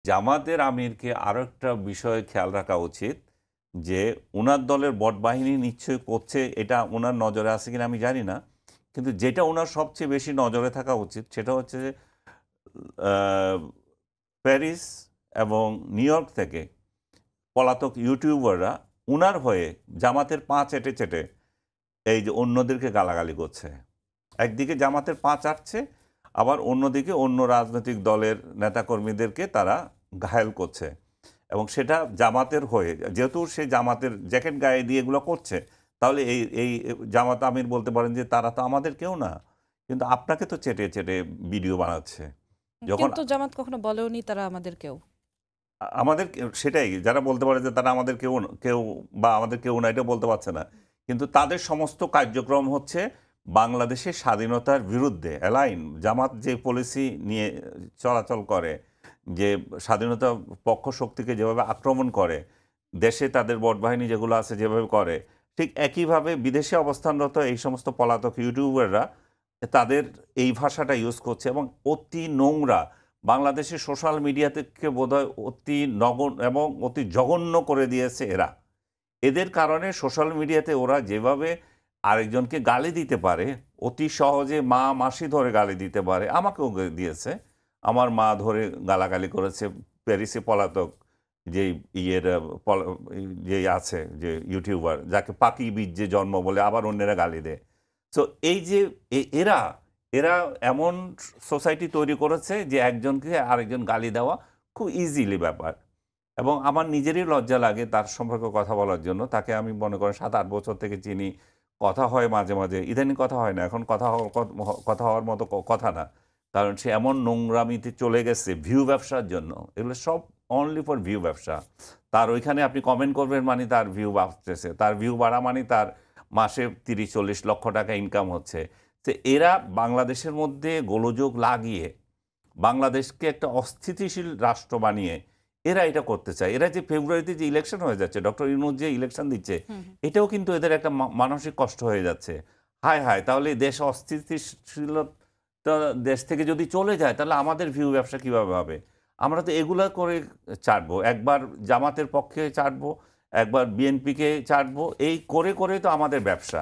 জামাতের আমিরকে আরো একটা বিষয়ে খেয়াল রাখা উচিত যে উনার দলের বট বাহিনী নিশ্চয়ই করছে, এটা উনার নজরে আছে কিনা আমি জানি না। কিন্তু যেটা উনার সবচেয়ে বেশি নজরে থাকা উচিত সেটা হচ্ছে যে আহ, প্যারিস এবং নিউ ইয়র্ক থেকে পলাতক ইউটিউবাররা উনার হয়ে জামাতের পা চেটে চেটে এই যে অন্যদেরকে গালাগালি করছে। একদিকে জামাতের পা চাটছে, আবার অন্যদিকে অন্য রাজনৈতিক দলের নেতাকর্মীদেরকে তারা ঘায়েল করছে এবং সেটা জামাতের হয়ে, যেহেতু সে জামাতের জ্যাকেট গায়ে দিয়ে এগুলো করছে, তাহলে এই এই জামাত আমির বলতে পারেন যে তারা তো আমাদের কেউ না, কিন্তু আপনাকে তো চেটে চেটে ভিডিও বানাচ্ছে। যখন কিন্তু জামাত কখনো বলেওনি তারা আমাদের কেউ। আমাদের সেটাই যারা বলতে পারে যে তারা আমাদের কেউ কেউ বা আমাদের কেউ না, এটা বলতে পারছে না, কিন্তু তাদের সমস্ত কার্যক্রম হচ্ছে বাংলাদেশের স্বাধীনতার বিরুদ্ধে অ্যালাইন। জামাত যে পলিসি নিয়ে চলাচল করে, যে স্বাধীনতা পক্ষ শক্তিকে যেভাবে আক্রমণ করে, দেশে তাদের বটবাহিনী যেগুলো আছে যেভাবে করে, ঠিক একইভাবে বিদেশে অবস্থানরত এই সমস্ত পলাতক ইউটিউবাররা তাদের এই ভাষাটা ইউজ করছে এবং অতি নোংরা। বাংলাদেশের সোশ্যাল মিডিয়া থেকে বোধহয় অতি নগণ এবং অতি জঘন্য করে দিয়েছে এরা। এদের কারণে সোশ্যাল মিডিয়াতে ওরা যেভাবে আরেকজনকে গালি দিতে পারে, অতি সহজে মা মাসি ধরে গালি দিতে পারে, আমাকেও দিয়েছে। আমার মা ধরে গালাগালি করেছে প্যারিসে পলাতক যে ইয়ের যে আছে যে ইউটিউবার, যাকে পাখি বীর্যে জন্ম বলে আবার অন্যেরা গালি দেয়। সো এই যে এরা এরা এমন সোসাইটি তৈরি করেছে যে একজনকে আরেকজন গালি দেওয়া খুব ইজিলি ব্যাপার। এবং আমার নিজেরই লজ্জা লাগে তার সম্পর্কে কথা বলার জন্য। তাকে আমি মনে করেন ৭-৮ বছর থেকে চিনি। কথা হয় মাঝে, মাঝে। ইদানিং কথা হয় না। এখন কথা হওয়ার মতো কথা না। কারণ সে এমন নোংরামিতে চলে গেছে ভিউ ব্যবসার জন্য। এগুলো সব অনলি ফর ভিউ ব্যবসা। তার ওইখানে আপনি কমেন্ট করবেন মানে তার ভিউ বাড়তেছে। তার ভিউ বাড়া মানে তার মাসে ৩০-৪০ লক্ষ টাকা ইনকাম হচ্ছে। তো এরা বাংলাদেশের মধ্যে গোলযোগ লাগিয়ে বাংলাদেশকে একটা অস্থিতিশীল রাষ্ট্র বানিয়ে এরা এটা করতে চায়। এরা যে ফেব্রুয়ারিতে যে ইলেকশন হয়ে যাচ্ছে, ডক্টর ইউনূস যে ইলেকশন দিচ্ছে, হুম হুম। এটাও কিন্তু এদের একটা মানসিক কষ্ট হয়ে যাচ্ছে। হায়, হায়! তাহলে দেশ অস্থিতিশীলতা দেশ থেকে যদি চলে যায় তাহলে আমাদের ভিউ ব্যবসা কিভাবে হবে? আমরা তো এগুলা করে চাটবো। একবার জামাতের পক্ষে চাটবো, একবার বিএনপিকে চাটবো। এই করে তো আমাদের ব্যবসা।